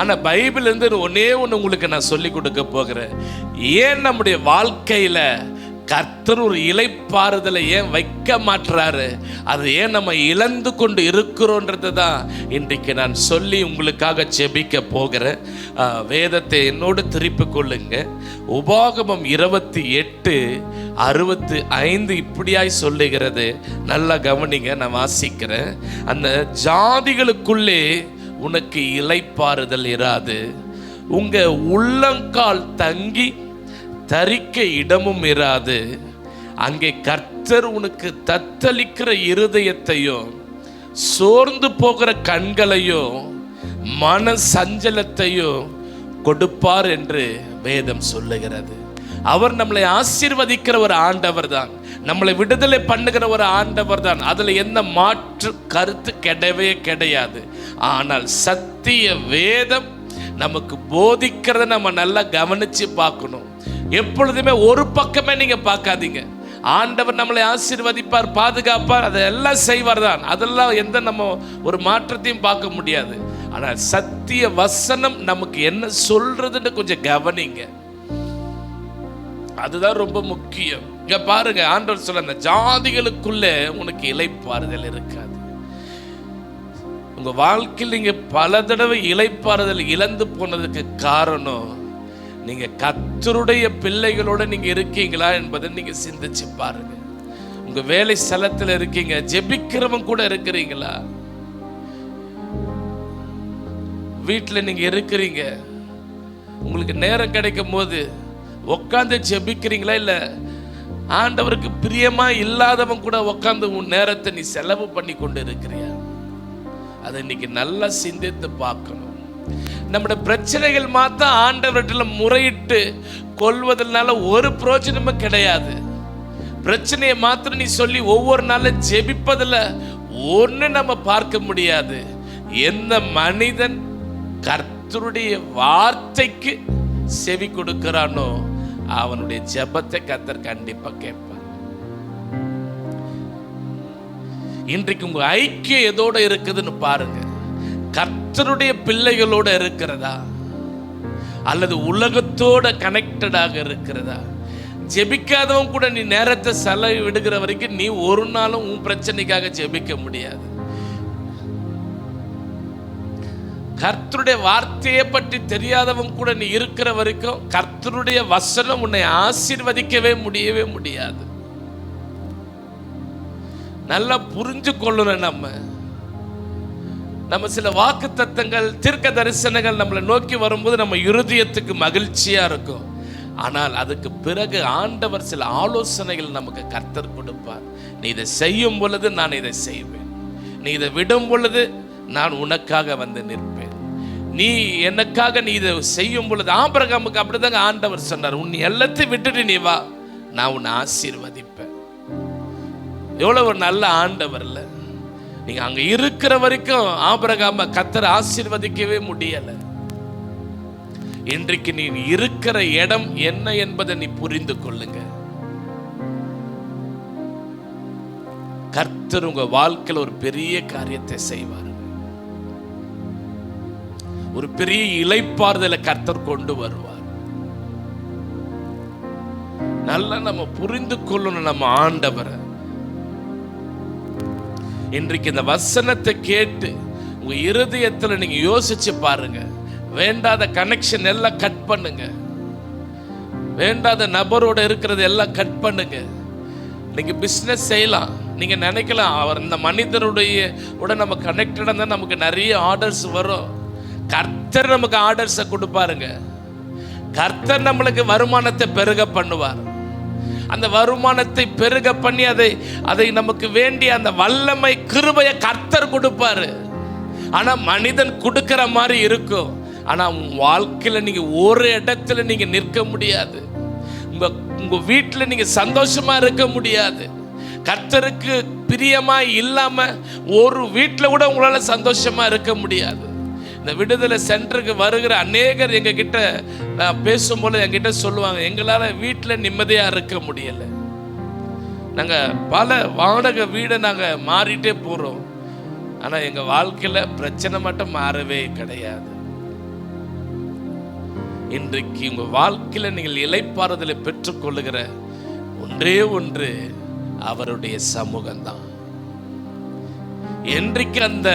ஆனா பைபிள் இருந்து ஒன்னே ஒன்று உங்களுக்கு நான் சொல்லி கொடுக்க போகிறேன். ஏன் நம்முடைய வாழ்க்கையில கர்த்தர் ஒரு இளைப்பாறுதலை ஏன் வைக்க மாட்டுறாரு, அது ஏன் நம்ம இழந்து கொண்டு இருக்கிறோன்றது தான் இன்றைக்கு நான் சொல்லி உங்களுக்காக ஜெபிக்க போகிறேன். வேதத்தை என்னோடு திருப்பி கொள்ளுங்க. உபாகமம் 28:65 இப்படியாய் சொல்லுகிறது. நல்லா கவனிங்க, நான் வாசிக்கிறேன். அந்த ஜாதிகளுக்குள்ளே உனக்கு இளைப்பாறுதல் இராது, உங்க உள்ளங்கால் தங்கி தரிக்க இடமும் இராது. அங்கே கர்த்தர் உனக்கு தத்தளிக்கிற இருதயத்தையும் சோர்ந்து போகிற கண்களையும் மன சஞ்சலத்தையும் கொடுப்பார் என்று வேதம் சொல்லுகிறது. அவர் நம்மளை ஆசீர்வதிக்கிற ஒரு ஆண்டவர் தான், நம்மளை விடுதலை பண்ணுகிற ஒரு ஆண்டவர் தான். அதில் எந்த மாற்று கருத்து கிடையாது. ஆனால் சத்திய வேதம் நமக்கு போதிக்கிறத நம்ம நல்லா கவனிச்சு பார்க்கணும். எப்பொழுதுமே ஒரு பக்கமே நீங்க பார்க்காதீங்க. ஆண்டவர் நம்மளை ஆசீர்வதிப்பார், பாதுகாப்பார், அதெல்லாம் செய்வார் தான். அதெல்லாம் எந்த நம்ம ஒரு மாற்றத்தையும் பார்க்க முடியாது. ஆனால் சத்திய வசனம் நமக்கு என்ன சொல்றதுன்னு கொஞ்சம் கவனிங்க, அதுதான் ரொம்ப முக்கியம். இங்க பாருங்க, ஆண்டவர் சொல்ல, அந்த ஜாதிகளுக்குள்ள உனக்கு இளைப்பாறுதல் இருக்காது. உங்க வாழ்க்கையில் நீங்க பல தடவை இளைப்பாறுதல் இழந்து போனதுக்கு காரணம், நீங்க கர்த்தருடைய பிள்ளைகளோட நீங்க இருக்கீங்களா என்பதை நீங்க சிந்திச்சு பாருங்க. உங்க வேலை ஸ்தலத்தில் இருக்கீங்க, ஜெபிக்கிறவங்க கூட இருக்கிறீங்களா? வீட்டில் நீங்க இருக்கிறீங்க, உங்களுக்கு நேரம் கிடைக்கும் போது உட்காந்து ஜெபிக்கிறீங்களா? இல்லை ஆண்டவருக்கு பிரியமா இல்லாதவன் கூட உட்காந்து உன் நேரத்தை நீ செலவு பண்ணி கொண்டு இருக்கிறியா? அதை இன்னைக்கு நல்லா சிந்தித்து பார்க்கணும். நம்முடைய பிரச்சனைகள் மாத்த ஆண்டவர்கிட்ட முறையிட்டு கொள்வதனால ஒரு பிரயோஜனமும் கிடையாது. பிரச்சனையை மாத்திரம் நீ சொல்லி ஒவ்வொரு நாளும் ஜெபிப்பதில் ஒன்று நம்ம பார்க்க முடியாது. எந்த மனிதன் கர்த்தருடைய வார்த்தைக்கு செவி கொடுக்கிறானோ அவனுடைய ஜெபத்தை கர்த்தர் கண்டிப்பா கேட்பார். இன்றைக்கு உங்க ஐக்கியம் எதோட இருக்குதுன்னு பாருங்க. கர்த்தருடைய பிள்ளைகளோட இருக்கிறதா அல்லது உலகத்தோட கனெக்டடாக இருக்கிறதா? ஜெபிக்காதவன் கூட நீ நேரத்தை செலவு விடுகிற வரைக்கும் நீ ஒரு நாளும் உன் பிரச்சனைக்காக ஜெபிக்க முடியாது. கர்த்தருடைய வார்த்தையை பற்றி தெரியாதவன் கூட நீ இருக்கிற வரைக்கும் கர்த்தருடைய வசனம் உன்னை ஆசீர்வதிக்கவே முடியாது. நல்லா புரிஞ்சு கொள்ளணும். நம்ம சில வாக்கு தத்தங்கள், தீர்க்க தரிசனங்கள் நம்மளை நோக்கி வரும்போது நம்ம இருதயத்துக்கு மகிழ்ச்சியா இருக்கும். ஆனால் அதுக்கு பிறகு ஆண்டவர் சில ஆலோசனைகள் நமக்கு கர்த்தர் கொடுப்பார். நீ இதை செய்யும் பொழுது நான் இதை செய்வேன், நீ இதை விடும் பொழுது நான் உனக்காக வந்து நிற்பேன், நீ எனக்காக நீ இதை செய்யும் பொழுது. ஆபிரகாமுக்கு அப்படிதாங்க ஆண்டவர் சொன்னார், உன் எல்லாத்தையும் விட்டுட்டு நீ வா, நான் உன்னை ஆசீர்வதிப்பேன். எவ்வளவு ஒரு நல்ல ஆண்டவர் இல்ல? நீங்க அங்க இருக்கிற வரைக்கும் ஆபிரகாம கர்த்தர் ஆசீர்வதிக்கவே முடியல. இன்றைக்கு நீ இருக்கிற இடம் என்ன என்பதை நீ புரிந்து கொள்ளுங்க. கர்த்தர் உங்க வாழ்க்கையில் ஒரு பெரிய காரியத்தை செய்வார். ஒரு பெரிய இளைப்பாறுதலை கர்த்தர் கொண்டு வருவார். நல்லா நம்ம புரிந்து கொள்ளணும் நம்ம ஆண்டவரை. இன்றைக்கு இந்த வசனத்தை கேட்டு உங்க இருதயத்தில் நீங்க யோசிச்சு பாருங்க. வேண்டாத கனெக்ஷன் எல்லாம் கட் பண்ணுங்க, வேண்டாத நபரோட இருக்கிறது எல்லாம் கட் பண்ணுங்க. நீங்க பிசினஸ் செய்யலாம், நீங்க நினைக்கலாம் அவர் இந்த மனிதனுடைய உட நம்ம கனெக்டடா இருந்தா நமக்கு நிறைய ஆர்டர்ஸ் வரும். கர்த்தர் நமக்கு ஆர்டர்ஸை கொடுப்பாருங்க. கர்த்தர் நம்மளுக்கு வருமானத்தை பெருக பண்ணுவார். அந்த வருமானத்தை பெருக பண்ணி அதை நமக்கு வேண்டிய அந்த வல்லமை கிருபையை கர்த்தர் கொடுப்பாரு. ஆனா மனிதன் கொடுக்கிற மாதிரி இருக்கும். ஆனா உங்க வாழ்க்கையில நீங்க ஒரு இடத்துல நீங்க நிற்க முடியாது. உங்க வீட்டில் நீங்க சந்தோஷமா இருக்க முடியாது. கர்த்தருக்கு பிரியமா இல்லாம ஒரு வீட்டில் கூட உங்களால சந்தோஷமா இருக்க முடியாது. இந்த விடுதலை சென்டருக்கு வருகிற அநேகர் எங்க கிட்ட நான் பேசும்போது என்கிட்ட சொல்லுவாங்க, எங்களால வீட்டில் நிம்மதியா இருக்க முடியல. நாங்க பல வாடகை வீடை நாங்க மாறிட்டே போறோம், ஆனா எங்க வாழ்க்கையில பிரச்சனை மட்டும் மாறவே கிடையாது. இன்றைக்கு உங்க வாழ்க்கையில நீங்கள் இளைப்பாறுதலை பெற்றுக்கொள்ளுகிற ஒன்றே ஒன்று அவருடைய சமூகம்தான். என்றைக்கு அந்த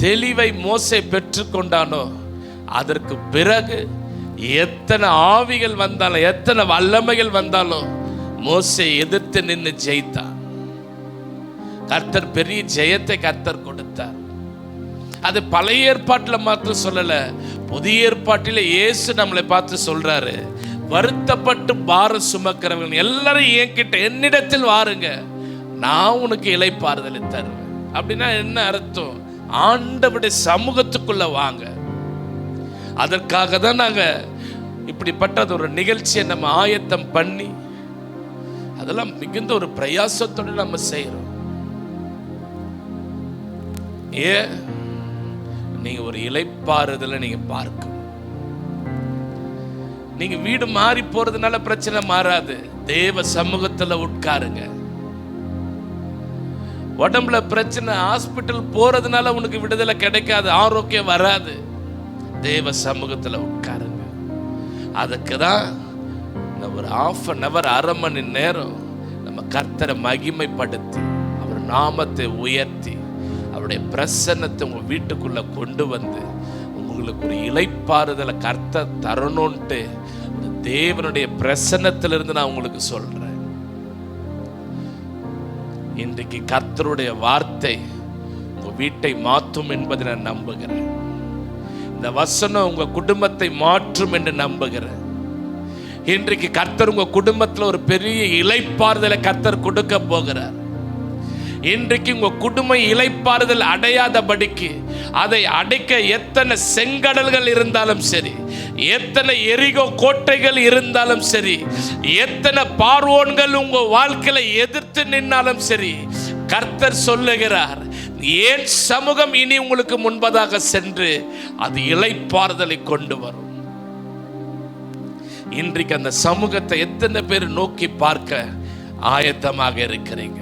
தெளிவை மோசே பெற்றுக்கொண்டானோ அதற்கு பிறகு எத்தனை ஆவிகள் வந்தாலும் எத்தனை வல்லமைகள் வந்தாலும் மோசே எதிர்த்து நின்று ஜெயித்தான். கர்த்தர் பெரிய ஜெயத்தை கர்த்தர் கொடுத்தார். அது பழைய ஏற்பாட்டில் மாத்திரம் சொல்லல, புதிய ஏற்பாட்டில் இயேசு நம்மளை பார்த்து சொல்றாரு, வருத்தப்பட்டு பாரம் சுமக்கிறவங்க எல்லாரும் என்கிட்ட என்னிடத்தில் வாருங்க, நான் உனக்கு இளைப்பாறுதலை தருவேன். அப்படின்னா என்ன அர்த்தம்? ஆண்டவருடைய சமூகத்துக்குள்ள வாங்க. அதற்காக தான் நாங்க இப்படிப்பட்ட ஒரு நிகழ்ச்சியை நம்ம ஆயத்தம் பண்ணி அதெல்லாம் மிகுந்த ஒரு பிரயாசத்தோடு நம்ம செய்யறோம். ஏன்? நீங்க ஒரு இளைப்பாறுதலை நீங்க பார்க்கணும். நீங்க வீடு மாறி போறதுனால பிரச்சனை மாறாது. தேவ சமூகத்துல உட்காருங்க. உடம்புல பிரச்சனை, ஹாஸ்பிட்டல் போறதுனால உனக்கு விடுதலை கிடைக்காது, ஆரோக்கியம் வராது. தேவ சமூகத்துல உட்காருங்க. அதுக்கு தான் ஒரு 1/2 hour, அரை மணி நேரம் நம்ம கர்த்தரை மகிமைப்படுத்தி அவர் நாமத்தை உயர்த்தி அவருடைய பிரசன்னத்தை உங்க வீட்டுக்குள்ள கொண்டு வந்து உங்களுக்கு ஒரு இளைப்பாறுதலை கர்த்தர் தரணும்ட்டு தேவனுடைய பிரசன்னத்திலிருந்து நான் உங்களுக்கு சொல்றேன். இன்றைக்கு கர்த்தருடைய வார்த்தை உங்க வீட்டை மாற்றும் என்பதை நான் நம்புகிறேன். இந்த வசனம் உங்க குடும்பத்தை மாற்றும் என்று நம்புகிறேன். இன்றைக்கு கர்த்தர் உங்க குடும்பத்தில் ஒரு பெரிய இளைப்பாறுதலை கர்த்தர் கொடுக்க போகிறார். இன்றைக்கு உங்க குடும்பம் இளைப்பாறுதல் அடையாதபடிக்கு, அதை அடைக்க எத்தனை செங்கடல்கள் இருந்தாலும் சரி, எத்தனை எரிகோ கோட்டைகள் இருந்தாலும் சரி, எத்தனை பார்வோன்கள் உங்க வாழ்க்கையில எதிர்த்து நின்னாலும் சரி, கர்த்தர் சொல்லுகிறார், ஏன் சமூகம் இனி உங்களுக்கு முன்பதாக சென்று அது இளைப்பாறுதலை கொண்டு வரும். இன்றைக்கு அந்த சமூகத்தை எத்தனை பேர் நோக்கி பார்க்க ஆயத்தமாக இருக்கிறீங்க?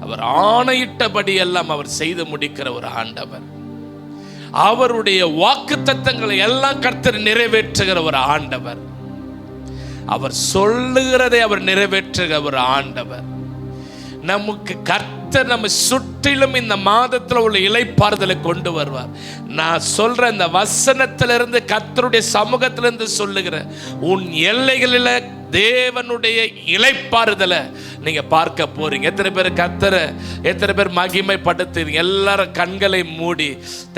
அவர் ஆணையிட்டபடி எல்லாம் அவர் செய்து முடிக்கிற ஒரு ஆண்டவர். அவருடைய வாக்குத்தத்தங்களை எல்லாம் கர்த்தர் நிறைவேற்றுகிற ஒரு ஆண்டவர். அவர் சொல்லுகிறதை அவர் நிறைவேற்றுகிற ஒரு ஆண்டவர். நமக்கு கர்த்தர் நம்ம சுற்றிலும் இந்த மாதத்தில் உள்ள இளைப்பாறுதலை கொண்டு வருவார். நான் சொல்ற இந்த வசனத்திலிருந்து, கர்த்தருடைய சமூகத்திலிருந்து சொல்லுகிற உன் எல்லைகளில் தேவனுடைய இளைப்பாறுதலை நீங்க பார்க்க போறீங்க. எத்தனை பேர் கர்த்தரை, எத்தனை பேர் மகிமைப்படுத்துறீங்க? எல்லாரும் கண்களை மூடி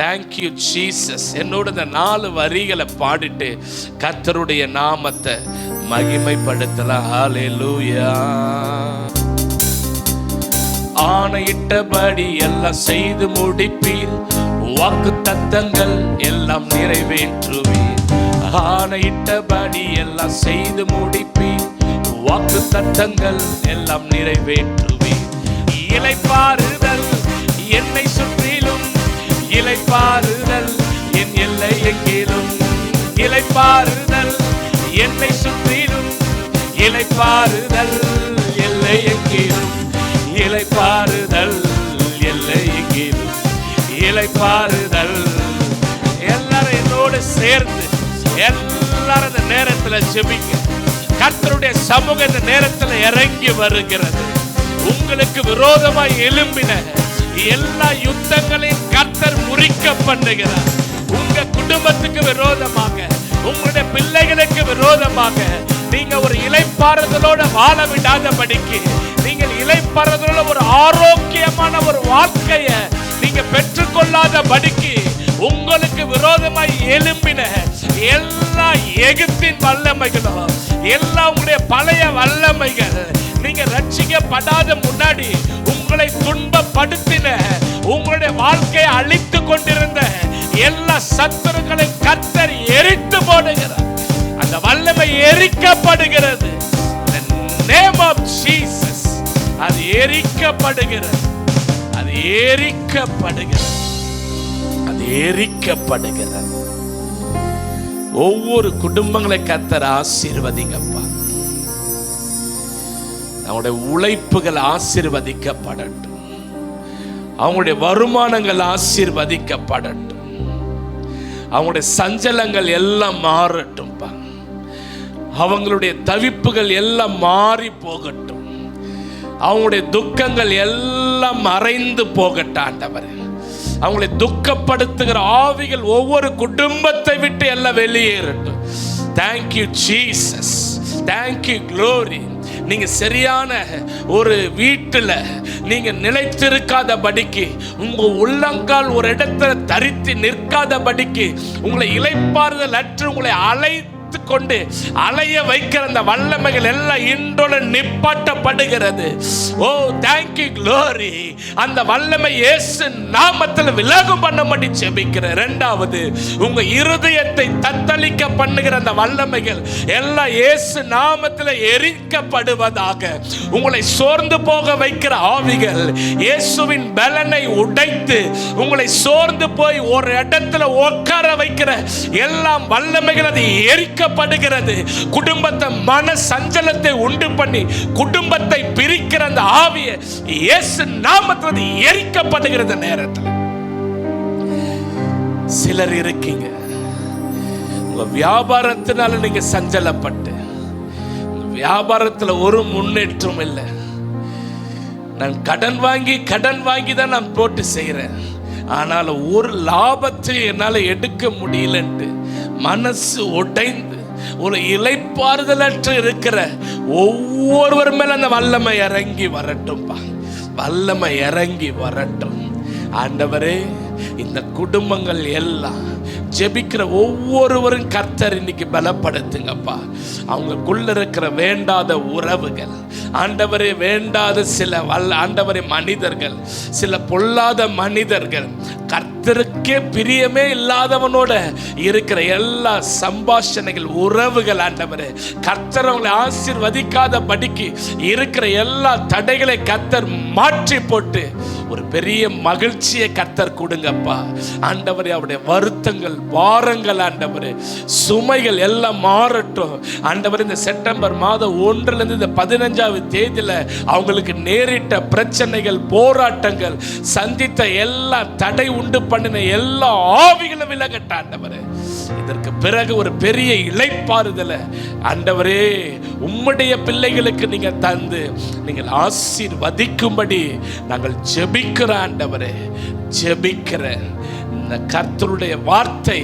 தேங்க்யூ ஜீசஸ் என்னோட இந்த 4 வரிகளை பாடிட்டு கர்த்தருடைய நாமத்தை மகிமைப்படுத்தலாம். ஹல்லேலூயா. ஆணையிட்டபடி எல்லாம் செய்து முடிப்பீர், வாக்கு தத்தங்கள் எல்லாம் நிறைவேற்றுவீர். ஆணையிட்டபடி எல்லாம் செய்து முடிப்பீர், வாக்கு தத்தங்கள் எல்லாம் நிறைவேற்றுவீர். இளைப்பாறுதல் என்னை சுற்றிலும், இளைப்பாறுதல் என் எல்லை எங்கிலும், இளைப்பாறுதல் என்னை சுற்றிலும், இளைப்பாறுதல் எல்லை எங்கிலும், இளைப்பாறுதல் எல்லை எங்கிலும், இளைப்பாறுதல். எல்லாரும் என்னோடு சேர்ந்து எல்லாரும் இந்த நேரத்தில் ஜெபிங்க. கர்த்தருடைய சமூகம் இந்த நேரத்தில் இறங்கி வருகிறது. உங்களுக்கு விரோதமாய் எழும்பின எல்லா யுத்தங்களையும் கர்த்தர் முறிக்க பண்ணுகிறார். உங்க குடும்பத்துக்கு விரோதமாக, உங்களுடைய பிள்ளைகளுக்கு விரோதமாக நீங்க ஒரு இளைப்பாறுதலோட வாழ விடாதபடிக்கு, நீங்கள் இளைப்பாறுதலோட ஒரு ஆரோக்கியமான ஒரு வாழ்க்கையை நீங்க பெற்றுக்கொள்ளாதபடிக்கு, உங்களுக்கு விரோதமாய் எழும்பின எல்லா எகிப்தின் வல்லமைகளும், எல்லா உங்களுடைய பழைய வல்லமைகள் நீங்க ரட்சிக்கப்படாத முன்னாடி உங்களை துன்பப்படுத்தின, உங்களுடைய வாழ்க்கையை அழித்து கொண்டிருந்த எல்லா சத்துருக்களை கர்த்தர் எரித்து போடுகிறார். அந்த வல்லமை எரிக்கப்படுகிறது. Name of Jesus. அது எரிக்கப்படுகிறது, அது எரிக்கப்படுகிறது, அது எரிக்கப்படுகிறது. ஒவ்வொரு குடும்பங்களை கர்த்தர் ஆசீர்வதிங்கப்பா. அவங்களுடைய உழைப்புகள் ஆசீர்வதிக்கப்படட்டும், அவங்களுடைய வருமானங்கள் ஆசீர்வதிக்கப்படட்டும், அவங்களுடைய சஞ்சலங்கள் எல்லாம் மாறட்டும்பா. அவங்களுடைய தவிப்புகள் எல்லாம் மாறி போகட்டும், அவங்களுடைய துக்கங்கள் எல்லாம் மறைந்து போகட்டும் ஆண்டவரே. அவங்களை துக்கப்படுத்துகிற ஆவிகள் ஒவ்வொரு குடும்பத்தை விட்டு எல்லாம் வெளியேறட்டும். Thank you Jesus, thank you glory. நீங்க சரியான ஒரு வீட்டில் நீங்க நிலைத்திருக்காத படிக்கு, உங்க உள்ளங்கால் ஒரு இடத்துல தரித்து நிற்காத படிக்கு, உங்களை இளைப்பாறுதல் அற்று உங்களை கொண்டு அலைய வைக்கிற அந்த வல்லமைகள் எல்லாம் இன்றோடு நிப்பாட்டப்படுகிறது. ஓ தேங்க்யூ க்ளோரி. அந்த வல்லமை இயேசு நாமத்தில் விலகும் பண்ணும்படி ஜெபிக்கிறேன். இரண்டாவது, உங்க இருதயத்தை தத்தளிக்க பண்ணுகிற அந்த வல்லமைகள் எல்லாம் இயேசு நாமத்தில் எரிக்கப்படுவதாக. உங்களை சோர்ந்து போக வைக்கிற ஆவிகள் இயேசுவின் பலனை உடைத்து உங்களை சோர்ந்து போய் ஒரு இடத்துல உட்கார வைக்கிற எல்லாம் வல்லமைகள் அது எரிக்கப்படுகிறது. குடும்பத்தை மன சஞ்சலத்தை உண்டு பண்ணி குடும்பத்தை பிரிக்கிற அந்த ஆவியை இயேசு நாமத்தில் எரிக்கப்படுகிறது. நேரத்தில் சிலர் இருக்கீங்க, உங்க வியாபாரத்தினால நீங்க சஞ்சலப்பட்டு, வியாபாரத்தில் ஒரு முன்னேற்றம் இல்லை. நான் கடன் வாங்கி தான் நான் போட்டு செய்கிறேன், ஆனால் ஒரு லாபத்தை என்னால் எடுக்க முடியலன்ட்டு மனசு உடைந்து ஒரு இளைப்பாறுதலற்று இருக்கிற ஒவ்வொருவர் மேல அந்த வல்லமை இறங்கி வரட்டும்பா. வல்லமை இறங்கி வரட்டும் ஆண்டவரே. இந்த குடும்பங்கள் எல்லாம் ஜெபிக்கிற ஒவ்வொருவரும் கர்த்தர் இன்னைக்கு பலப்படுத்துங்கப்பா. அவங்களுக்குள்ள இருக்கிற வேண்டாத உறவுகள் ஆண்டவரே, வேண்டாத சில ஆண்டவரே மனிதர்கள், சில பொல்லாத மனிதர்கள், கர்த்தருக்கே பிரியமே இல்லாதவனோட இருக்கிற எல்லா சம்பாஷணைகள் உறவுகள் ஆண்டவரே, கர்த்தர் அவங்களை ஆசீர்வதிக்காத படிக்கு இருக்கிற எல்லா தடைகளை கர்த்தர் மாற்றி போட்டு ஒரு பெரிய மகிழ்ச்சியை கர்த்தர் கொடுங்கப்பா ஆண்டவரே. அவருடைய வருத்தங்கள், பாரங்கள் ஆண்டவரே, சுமைகள் எல்லாம் மாறட்டும் ஆண்டவரே. இந்த செப்டம்பர் மாதம் 1 இந்த 15 தேதியில அவங்களுக்கு நேரிட்ட பிரச்சனைகள், போராட்டங்கள், சந்தித்த எல்லா தடை உண்டு பண்ணின எல்லா ஆவிகளும் விலகட்ட ஆண்டவரே. இதற்கு பிறகு ஒரு பெரிய இளைப்பாறுதலை ஆண்டவரே உம்முடைய பிள்ளைகளுக்கு நீங்க தந்து நீங்கள் ஆசீர்வதிக்கும்படி நாங்கள் ஜெபிக்கிற ஆண்டவரே. ஜெபிக்கிற இந்த கர்த்தருடைய வார்த்தை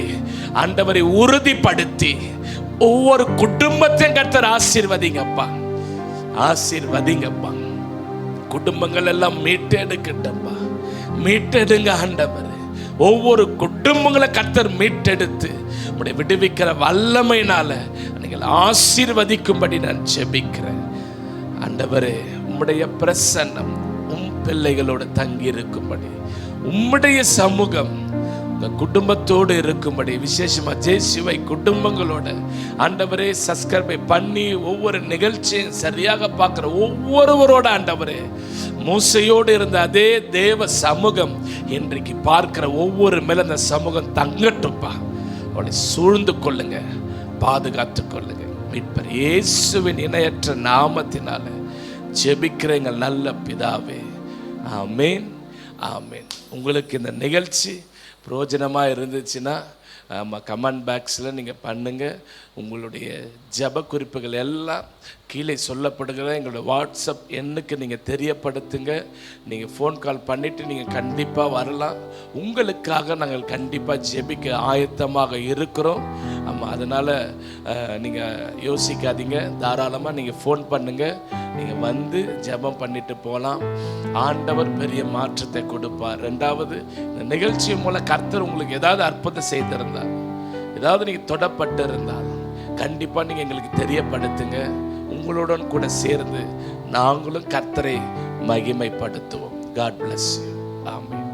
ஆண்டவரை உறுதிப்படுத்தி ஒவ்வொரு குடும்பத்தையும் கர்த்தர் ஆசீர்வதிங்கப்பா, ஆசீர்வதிங்கப்பா. குடும்பங்கள் எல்லாம் மீட்டெடுக்கட்டப்பா, மீட்டெடுங்க ஆண்டவரே. ஒவ்வொரு குடும்பங்களை கர்த்தர் மீட்டெடுத்து உம்முடைய விடுவிக்கிற வல்லமையினால நீங்கள் ஆசீர்வதிக்கும்படி நான் ஜெபிக்கிறேன் ஆண்டவரே. உம்முடைய பிரசன்னம் உம் பிள்ளைகளோடு தங்கி இருக்கும்படி, உம்முடைய சமூகம் குடும்பத்தோடு இருக்கும்படி, விசேஷமா ஜெயசிவை குடும்பங்களோட ஆண்டவரே சப்ஸ்கிரைப் பண்ணி ஒவ்வொரு நிகழ்ச்சியும் சரியாக பார்க்குற ஒவ்வொருவரோட ஆண்டவரே மூசையோடு இருந்த அதே தேவ சமூகம் இன்றைக்கு பார்க்கிற ஒவ்வொரு மேல அந்த சமூகம் தங்கட்டும்பா. அவளை சூழ்ந்து கொள்ளுங்க, பாதுகாத்து கொள்ளுங்க. மீட்பர் இயேசுவின் இணையற்ற நாமத்தினால ஜெபிக்கிற எங்கள் நல்ல பிதாவே, ஆமேன், ஆமேன். உங்களுக்கு இந்த நிகழ்ச்சி பிரயோஜனமாக இருந்துச்சுன்னா கமெண்ட் பாக்ஸில் நீங்கள் பண்ணுங்கள். உங்களுடைய ஜெப குறிப்புகள் எல்லாம் கீழே சொல்லப்படுகிற எங்களோட வாட்ஸ்அப் எண்ணுக்கு நீங்கள் தெரியப்படுத்துங்க. நீங்கள் ஃபோன் கால் பண்ணிவிட்டு நீங்கள் கண்டிப்பாக வரலாம். உங்களுக்காக நாங்கள் கண்டிப்பாக ஜெபிக்க ஆயத்தமாக இருக்கிறோம். ஆமாம், அதனால் நீங்கள் யோசிக்காதீங்க, தாராளமாக நீங்கள் ஃபோன் பண்ணுங்கள். நீங்கள் வந்து ஜெபம் பண்ணிட்டு போகலாம். ஆண்டவர் பெரிய மாற்றத்தை கொடுப்பார். ரெண்டாவது, இந்த நிகழ்ச்சி மூலம் கர்த்தர் உங்களுக்கு ஏதாவது அற்புதம் செய்திருந்தால், ஏதாவது நீங்கள் தொடப்பட்டு இருந்தால் கண்டிப்பாக நீங்கள் எங்களுக்கு தெரியப்படுத்துங்க. உங்களுடன் கூட சேர்ந்து நாங்களும் கர்த்தரை மகிமைப்படுத்துவோம். God bless you. ஆமென்.